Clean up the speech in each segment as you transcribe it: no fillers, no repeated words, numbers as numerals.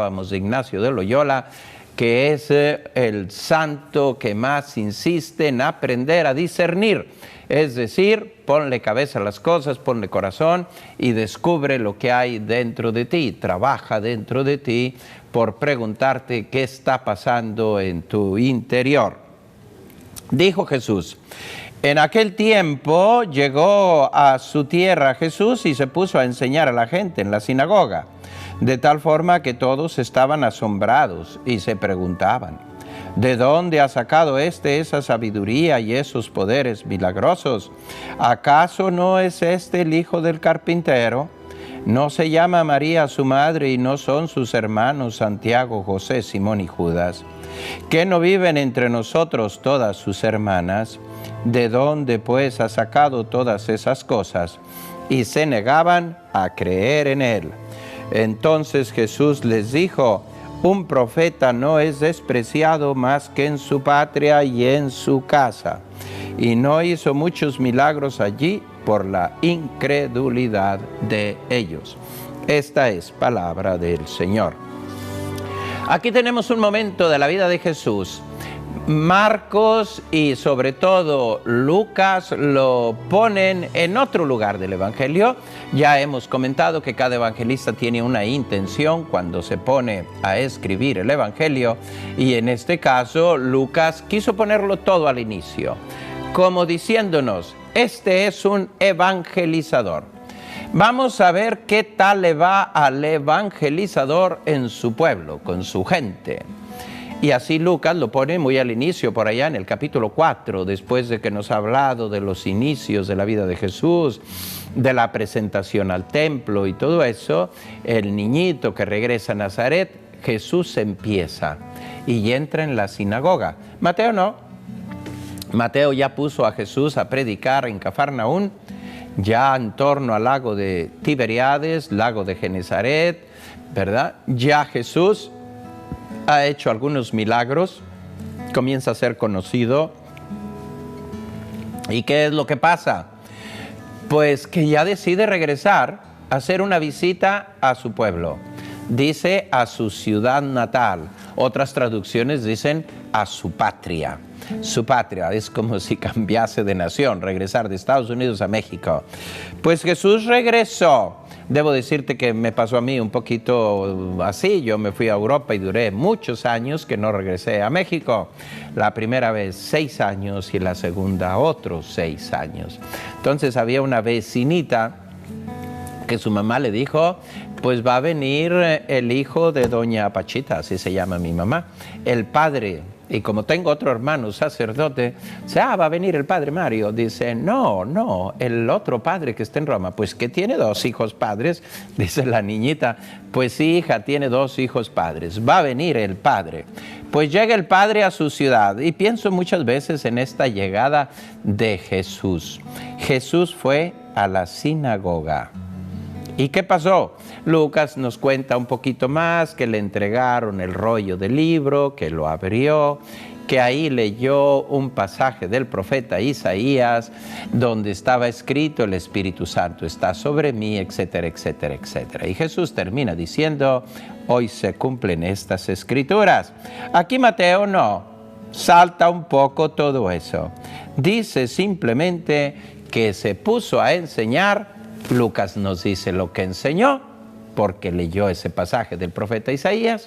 hablábamos de Ignacio de Loyola, que es el santo que más insiste en aprender a discernir. Es decir, ponle cabeza a las cosas, ponle corazón y descubre lo que hay dentro de ti. Trabaja dentro de ti por preguntarte qué está pasando en tu interior. Dijo Jesús: en aquel tiempo llegó a su tierra Jesús y se puso a enseñar a la gente en la sinagoga, de tal forma que todos estaban asombrados y se preguntaban: ¿de dónde ha sacado esa sabiduría y esos poderes milagrosos? ¿Acaso no es este el hijo del carpintero? ¿No se llama María su madre y no son sus hermanos Santiago, José, Simón y Judas? ¿Que no viven entre nosotros todas sus hermanas? ¿De dónde pues ha sacado todas esas cosas? Y se negaban a creer en él. Entonces Jesús les dijo: un profeta no es despreciado más que en su patria y en su casa. Y no hizo muchos milagros allí por la incredulidad de ellos. Esta es palabra del Señor. Aquí tenemos un momento de la vida de Jesús. Marcos y sobre todo Lucas lo ponen en otro lugar del Evangelio. Ya hemos comentado que cada evangelista tiene una intención cuando se pone a escribir el Evangelio, y en este caso Lucas quiso ponerlo todo al inicio, como diciéndonos: este es un evangelizador. Vamos a ver qué tal le va al evangelizador en su pueblo, con su gente. Y así Lucas lo pone muy al inicio, por allá en el capítulo 4, después de que nos ha hablado de los inicios de la vida de Jesús, de la presentación al templo y todo eso, el niñito que regresa a Nazaret, Jesús empieza y entra en la sinagoga. Mateo no. Mateo ya puso a Jesús a predicar en Cafarnaún, ya en torno al lago de Tiberíades, lago de Genesaret, ¿verdad? Ya Jesús ha hecho algunos milagros, comienza a ser conocido. ¿Y qué es lo que pasa? Pues que ya decide regresar a hacer una visita a su pueblo. Dice a su ciudad natal. Otras traducciones dicen a su patria. Su patria es como si cambiase de nación, regresar de Estados Unidos a México. Pues Jesús regresó. Debo decirte que me pasó a mí un poquito así. Yo me fui a Europa y duré muchos años que no regresé a México. La primera vez 6 años y la segunda otros 6 años. Entonces había una vecinita que su mamá le dijo: pues va a venir el hijo de doña Pachita, así se llama mi mamá, el padre. Y como tengo otro hermano sacerdote, dice: va a venir el padre Mario. Dice: no, el otro padre que está en Roma. Pues que tiene 2 hijos padres. Dice la niñita: pues sí, hija, tiene 2 hijos padres. Va a venir el padre. Pues llega el padre a su ciudad. Y pienso muchas veces en esta llegada de Jesús. Jesús fue a la sinagoga. ¿Y qué pasó? Lucas nos cuenta un poquito más, que le entregaron el rollo del libro, que lo abrió, que ahí leyó un pasaje del profeta Isaías, donde estaba escrito: el Espíritu Santo está sobre mí, etcétera, etcétera, etcétera. Y Jesús termina diciendo: hoy se cumplen estas escrituras. Aquí Mateo no, salta un poco todo eso. Dice simplemente que se puso a enseñar. Lucas nos dice lo que enseñó, porque leyó ese pasaje del profeta Isaías,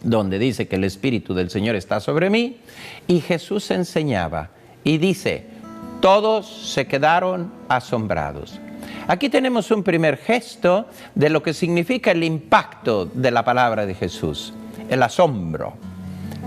donde dice que el Espíritu del Señor está sobre mí, y Jesús enseñaba, y dice: todos se quedaron asombrados. Aquí tenemos un primer gesto de lo que significa el impacto de la palabra de Jesús, el asombro.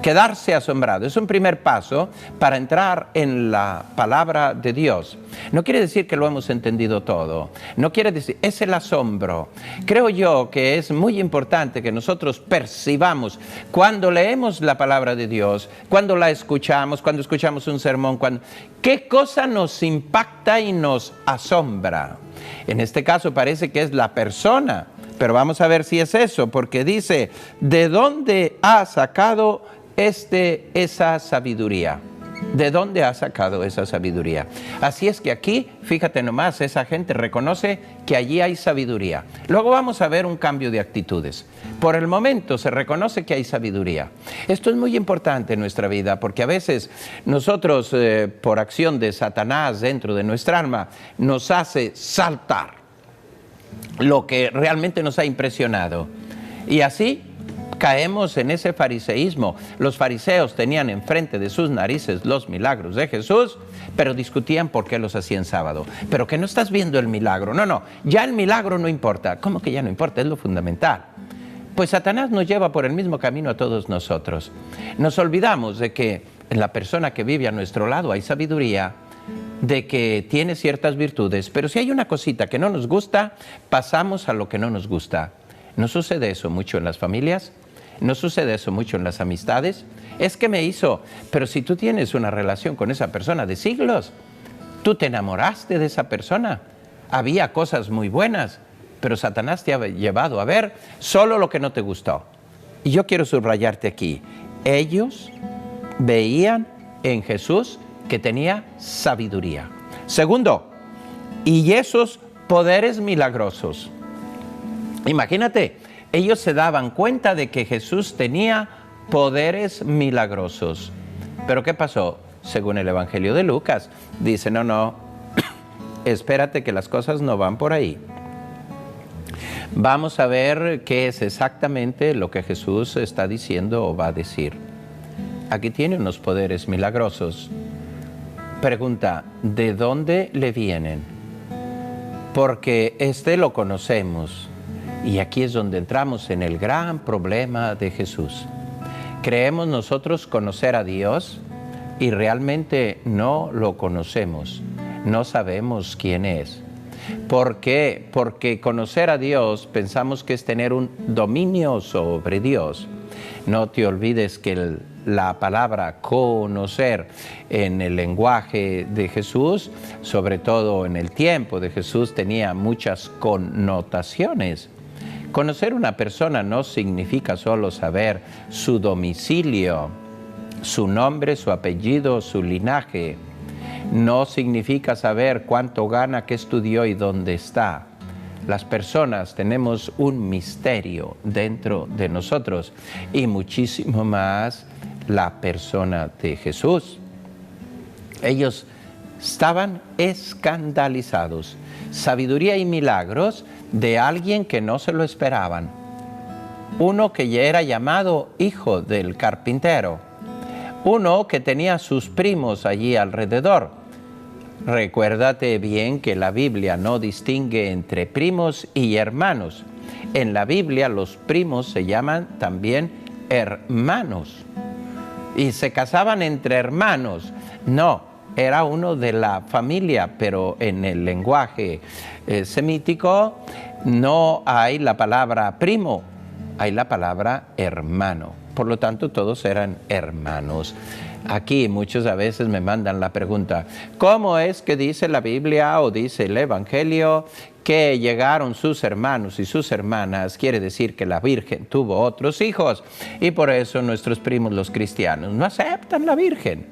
Quedarse asombrado es un primer paso para entrar en la palabra de Dios. No quiere decir que lo hemos entendido todo. No quiere decir, es el asombro. Creo yo que es muy importante que nosotros percibamos cuando leemos la palabra de Dios, cuando la escuchamos, cuando escuchamos un sermón, qué cosa nos impacta y nos asombra. En este caso parece que es la persona, pero vamos a ver si es eso, porque dice: ¿de dónde ha sacado esa sabiduría? ¿De dónde ha sacado esa sabiduría? Así es que aquí, fíjate nomás, esa gente reconoce que allí hay sabiduría. Luego vamos a ver un cambio de actitudes. Por el momento se reconoce que hay sabiduría. Esto es muy importante en nuestra vida porque a veces nosotros, por acción de Satanás dentro de nuestra alma, nos hace saltar lo que realmente nos ha impresionado. Y así caemos en ese fariseísmo. Los fariseos tenían enfrente de sus narices los milagros de Jesús, pero discutían por qué los hacía en sábado. Pero que no estás viendo el milagro. No, ya el milagro no importa. ¿Cómo que ya no importa? Es lo fundamental. Pues Satanás nos lleva por el mismo camino a todos nosotros. Nos olvidamos de que en la persona que vive a nuestro lado hay sabiduría, de que tiene ciertas virtudes, pero si hay una cosita que no nos gusta, pasamos a lo que no nos gusta. ¿No sucede eso mucho en las familias? ¿No sucede eso mucho en las amistades? Es que me hizo, pero si tú tienes una relación con esa persona de siglos, tú te enamoraste de esa persona, había cosas muy buenas, pero Satanás te ha llevado a ver solo lo que no te gustó. Y yo quiero subrayarte aquí, ellos veían en Jesús que tenía sabiduría. Segundo, y esos poderes milagrosos. Imagínate, ellos se daban cuenta de que Jesús tenía poderes milagrosos. ¿Pero qué pasó? Según el Evangelio de Lucas, dice, no, espérate que las cosas no van por ahí. Vamos a ver qué es exactamente lo que Jesús está diciendo o va a decir. Aquí tiene unos poderes milagrosos. Pregunta, ¿de dónde le vienen? Porque lo conocemos. Y aquí es donde entramos en el gran problema de Jesús. Creemos nosotros conocer a Dios y realmente no lo conocemos. No sabemos quién es. ¿Por qué? Porque conocer a Dios pensamos que es tener un dominio sobre Dios. No te olvides que la palabra conocer en el lenguaje de Jesús, sobre todo en el tiempo de Jesús, tenía muchas connotaciones. Conocer una persona no significa solo saber su domicilio, su nombre, su apellido, su linaje. No significa saber cuánto gana, qué estudió y dónde está. Las personas tenemos un misterio dentro de nosotros y muchísimo más la persona de Jesús. Ellos estaban escandalizados. Sabiduría y milagros de alguien que no se lo esperaban. Uno que ya era llamado hijo del carpintero. Uno que tenía sus primos allí alrededor. Recuérdate bien que la Biblia no distingue entre primos y hermanos. En la Biblia los primos se llaman también hermanos. Y se casaban entre hermanos. No, era uno de la familia, pero en el lenguaje semítico no hay la palabra primo, hay la palabra hermano. Por lo tanto, todos eran hermanos. Aquí muchos a veces me mandan la pregunta, ¿cómo es que dice la Biblia o dice el Evangelio que llegaron sus hermanos y sus hermanas? Quiere decir que la Virgen tuvo otros hijos y por eso nuestros primos los cristianos no aceptan la Virgen.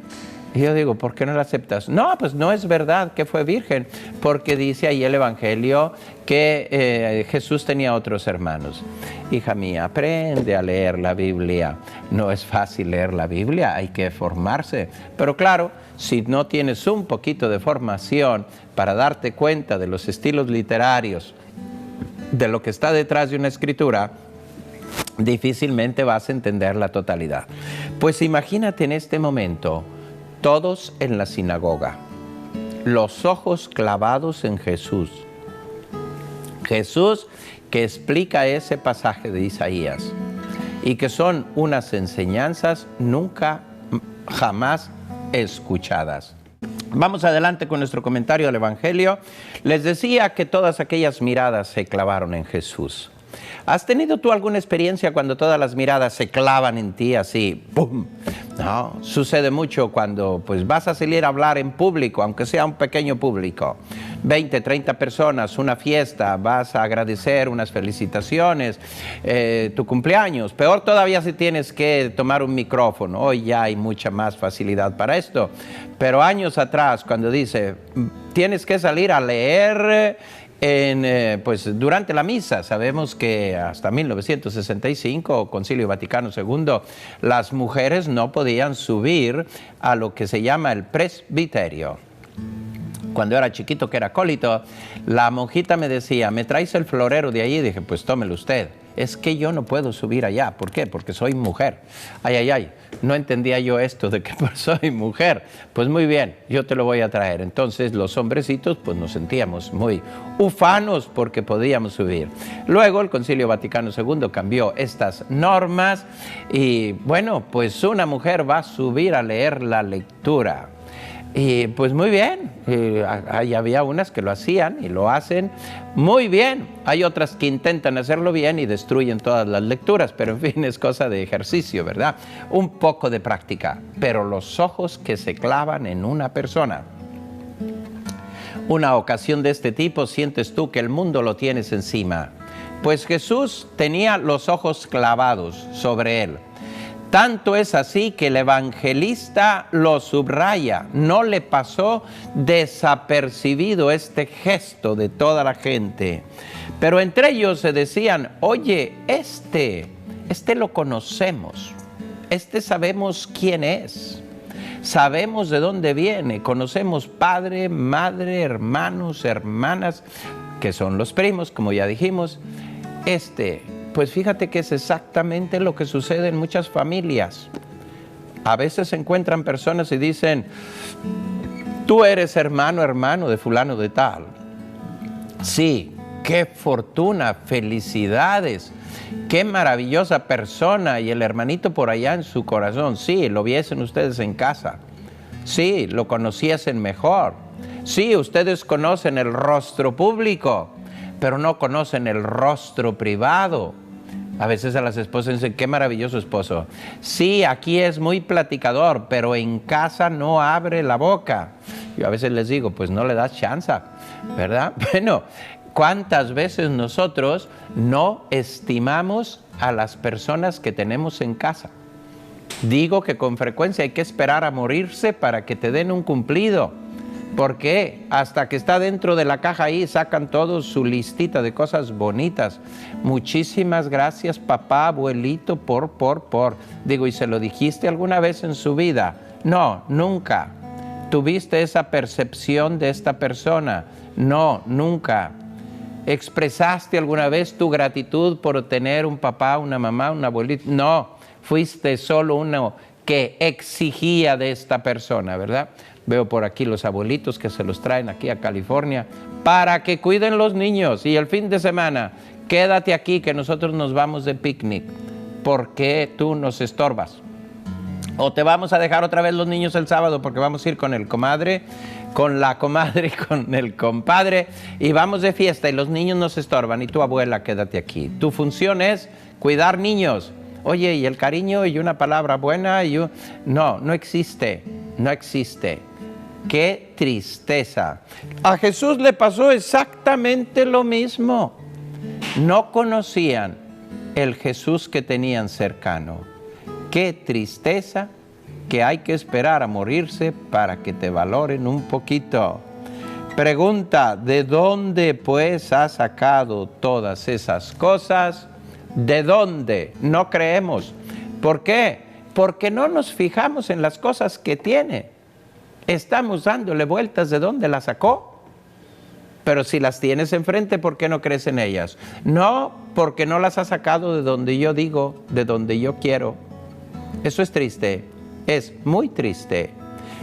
Y yo digo, ¿por qué no la aceptas? No, pues no es verdad que fue virgen, porque dice ahí el Evangelio que Jesús tenía otros hermanos. Hija mía, aprende a leer la Biblia. No es fácil leer la Biblia, hay que formarse. Pero claro, si no tienes un poquito de formación para darte cuenta de los estilos literarios, de lo que está detrás de una escritura, difícilmente vas a entender la totalidad. Pues imagínate en este momento, todos en la sinagoga, los ojos clavados en Jesús. Jesús que explica ese pasaje de Isaías y que son unas enseñanzas nunca, jamás escuchadas. Vamos adelante con nuestro comentario del Evangelio. Les decía que todas aquellas miradas se clavaron en Jesús. ¿Has tenido tú alguna experiencia cuando todas las miradas se clavan en ti así? ¡Pum! No, sucede mucho cuando pues vas a salir a hablar en público, aunque sea un pequeño público. 20, 30 personas, una fiesta, vas a agradecer unas felicitaciones, tu cumpleaños. Peor todavía si tienes que tomar un micrófono. Hoy ya hay mucha más facilidad para esto. Pero años atrás, cuando dice, tienes que salir a leer pues durante la misa, sabemos que hasta 1965, Concilio Vaticano II, las mujeres no podían subir a lo que se llama el presbiterio. Cuando era chiquito, que era acólito, la monjita me decía, ¿me traes el florero de allí? Y dije, pues tómelo usted. Es que yo no puedo subir allá. ¿Por qué? Porque soy mujer. Ay, ay, ay. No entendía yo esto de que soy mujer. Pues muy bien, yo te lo voy a traer. Entonces los hombrecitos pues nos sentíamos muy ufanos porque podíamos subir. Luego el Concilio Vaticano II cambió estas normas y bueno, pues una mujer va a subir a leer la lectura. Y pues muy bien, ahí había unas que lo hacían y lo hacen muy bien. Hay otras que intentan hacerlo bien y destruyen todas las lecturas, pero en fin, es cosa de ejercicio, ¿verdad? Un poco de práctica, pero los ojos que se clavan en una persona. Una ocasión de este tipo, sientes tú que el mundo lo tienes encima. Pues Jesús tenía los ojos clavados sobre él. Tanto es así que el evangelista lo subraya. No le pasó desapercibido este gesto de toda la gente. Pero entre ellos se decían, oye, este lo conocemos. Este sabemos quién es. Sabemos de dónde viene. Conocemos padre, madre, hermanos, hermanas, que son los primos, como ya dijimos. Pues fíjate que es exactamente lo que sucede en muchas familias. A veces se encuentran personas y dicen, tú eres hermano de fulano de tal. Sí, qué fortuna, felicidades, qué maravillosa persona. Y el hermanito por allá en su corazón, sí, lo viesen ustedes en casa. Sí, lo conociesen mejor. Sí, ustedes conocen el rostro público, pero no conocen el rostro privado. A veces a las esposas dicen, qué maravilloso esposo. Sí, aquí es muy platicador, pero en casa no abre la boca. Yo a veces les digo, pues no le das chance, ¿verdad? Bueno, ¿cuántas veces nosotros no estimamos a las personas que tenemos en casa? Digo que con frecuencia hay que esperar a morirse para que te den un cumplido. ¿Por qué? Hasta que está dentro de la caja ahí, sacan todos su listita de cosas bonitas. Muchísimas gracias, papá, abuelito, por. Digo, ¿y se lo dijiste alguna vez en su vida? No, nunca. ¿Tuviste esa percepción de esta persona? No, nunca. ¿Expresaste alguna vez tu gratitud por tener un papá, una mamá, un abuelito? No, fuiste solo uno que exigía de esta persona, ¿verdad? Veo por aquí los abuelitos que se los traen aquí a California para que cuiden los niños. Y el fin de semana, quédate aquí que nosotros nos vamos de picnic. ¿Por qué tú nos estorbas? O te vamos a dejar otra vez los niños el sábado porque vamos a ir con el comadre, con la comadre, con el compadre y vamos de fiesta y los niños nos estorban y tu abuela quédate aquí. Tu función es cuidar niños. Oye, y el cariño y una palabra buena no existe, no existe. ¡Qué tristeza! A Jesús le pasó exactamente lo mismo. No conocían el Jesús que tenían cercano. ¡Qué tristeza que hay que esperar a morirse para que te valoren un poquito! Pregunta, ¿de dónde pues has sacado todas esas cosas? ¿De dónde? No creemos. ¿Por qué? Porque no nos fijamos en las cosas que tiene. Estamos dándole vueltas de dónde las sacó. Pero si las tienes enfrente, ¿por qué no crees en ellas? No, porque no las ha sacado de donde yo digo, de donde yo quiero. Eso es triste, es muy triste.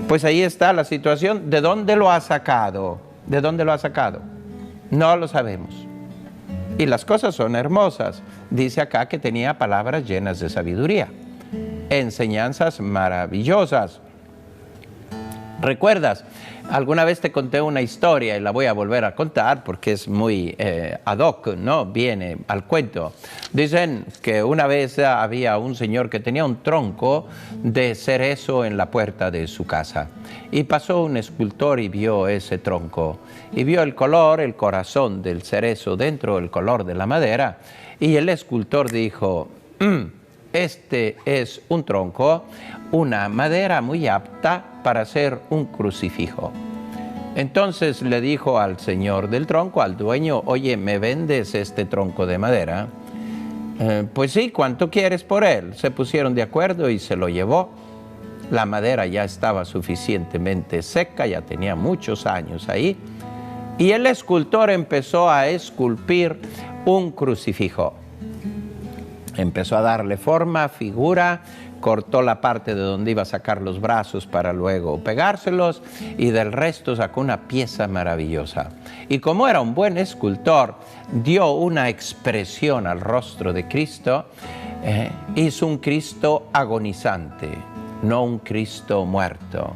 Pues ahí está la situación. ¿De dónde lo ha sacado? ¿De dónde lo ha sacado? No lo sabemos. Y las cosas son hermosas. Dice acá que tenía palabras llenas de sabiduría, enseñanzas maravillosas. ¿Recuerdas? Alguna vez te conté una historia y la voy a volver a contar porque es muy ad hoc, ¿no? Viene al cuento. Dicen que una vez había un señor que tenía un tronco de cerezo en la puerta de su casa. Y pasó un escultor y vio ese tronco. Y vio el color, el corazón del cerezo dentro del color de la madera. Y el escultor dijo, este es un tronco, una madera muy apta para hacer un crucifijo. Entonces le dijo al señor del tronco, al dueño, oye, ¿me vendes este tronco de madera? Pues sí, ¿cuánto quieres por él? Se pusieron de acuerdo y se lo llevó. La madera ya estaba suficientemente seca, ya tenía muchos años ahí. Y el escultor empezó a esculpir un crucifijo. Empezó a darle forma, figura, cortó la parte de donde iba a sacar los brazos para luego pegárselos y del resto sacó una pieza maravillosa. Y como era un buen escultor, dio una expresión al rostro de Cristo, hizo un Cristo agonizante, no un Cristo muerto.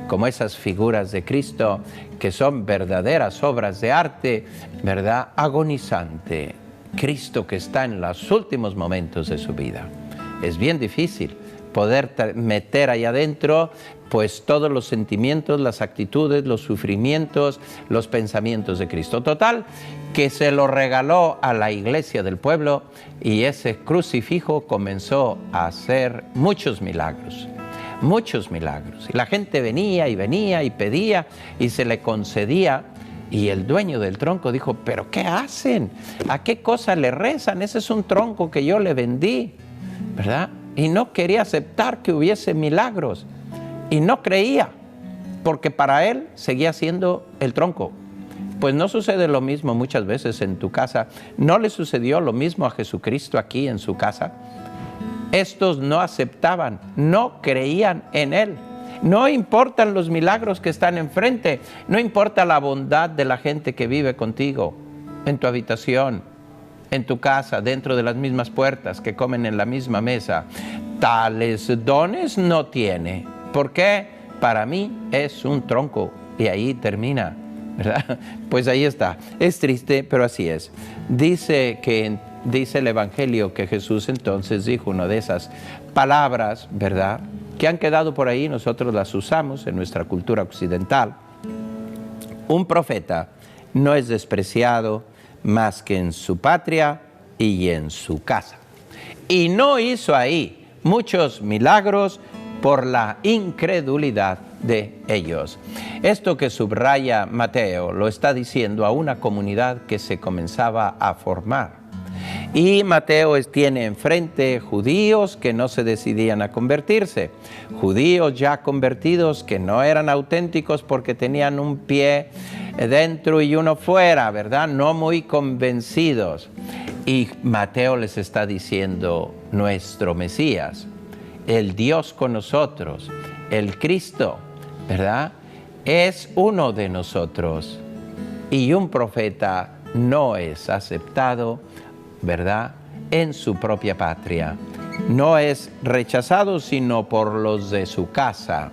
Como esas figuras de Cristo que son verdaderas obras de arte, ¿verdad? Agonizante. Cristo que está en los últimos momentos de su vida. Es bien difícil poder meter ahí adentro pues todos los sentimientos, las actitudes, los sufrimientos, los pensamientos de Cristo. Total, que se lo regaló a la iglesia del pueblo y ese crucifijo comenzó a hacer muchos milagros. Muchos milagros. Y la gente venía y pedía y se le concedía. Y el dueño del tronco dijo, ¿pero qué hacen? ¿A qué cosa le rezan? Ese es un tronco que yo le vendí, ¿verdad? Y no quería aceptar que hubiese milagros. Y no creía, porque para él seguía siendo el tronco. Pues no sucede lo mismo muchas veces en tu casa. ¿No le sucedió lo mismo a Jesucristo aquí en su casa? Estos no aceptaban, no creían en él. No importan los milagros que están enfrente, no importa la bondad de la gente que vive contigo, en tu habitación, en tu casa, dentro de las mismas puertas, que comen en la misma mesa. Tales dones no tiene. ¿Por qué? Para mí es un tronco. Y ahí termina, ¿verdad? Pues ahí está. Es triste, pero así es. Dice el Evangelio que Jesús entonces dijo una de esas palabras, ¿verdad?, que han quedado por ahí, nosotros las usamos en nuestra cultura occidental. Un profeta no es despreciado más que en su patria y en su casa. Y no hizo ahí muchos milagros por la incredulidad de ellos. Esto que subraya Mateo lo está diciendo a una comunidad que se comenzaba a formar. Y Mateo tiene enfrente judíos que no se decidían a convertirse, judíos ya convertidos que no eran auténticos porque tenían un pie dentro y uno fuera, ¿verdad? No muy convencidos. Y Mateo les está diciendo, nuestro Mesías, el Dios con nosotros, el Cristo, ¿verdad?, es uno de nosotros. Y un profeta no es aceptado, ¿verdad?, en su propia patria. No es rechazado sino por los de su casa.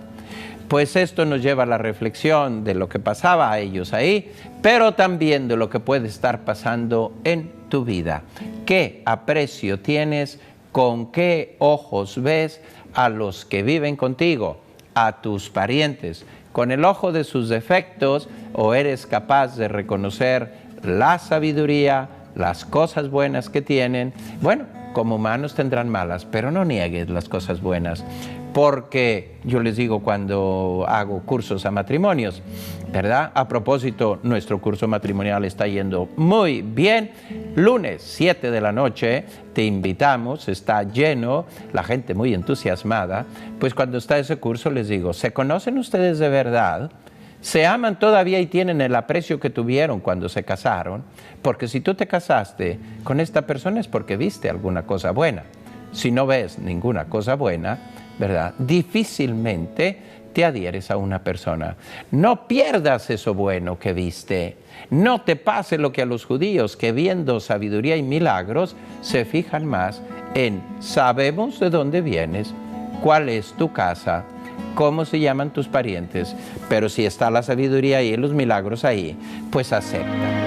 Pues esto nos lleva a la reflexión de lo que pasaba a ellos ahí, pero también de lo que puede estar pasando en tu vida. ¿Qué aprecio tienes? ¿Con qué ojos ves a los que viven contigo, a tus parientes? ¿Con el ojo de sus defectos o eres capaz de reconocer la sabiduría, las cosas buenas que tienen? Bueno, como humanos tendrán malas, pero no niegues las cosas buenas. Porque yo les digo cuando hago cursos a matrimonios, ¿verdad? A propósito, nuestro curso matrimonial está yendo muy bien. Lunes, 7 de la noche, te invitamos, está lleno, la gente muy entusiasmada. Pues cuando está ese curso les digo, ¿se conocen ustedes de verdad? ¿Se aman todavía y tienen el aprecio que tuvieron cuando se casaron? Porque si tú te casaste con esta persona es porque viste alguna cosa buena. Si no ves ninguna cosa buena, ¿verdad?, difícilmente te adhieres a una persona. No pierdas eso bueno que viste. No te pase lo que a los judíos, que viendo sabiduría y milagros, se fijan más en sabemos de dónde vienes, cuál es tu casa, cómo se llaman tus parientes, pero si está la sabiduría ahí, los milagros ahí, pues acepta.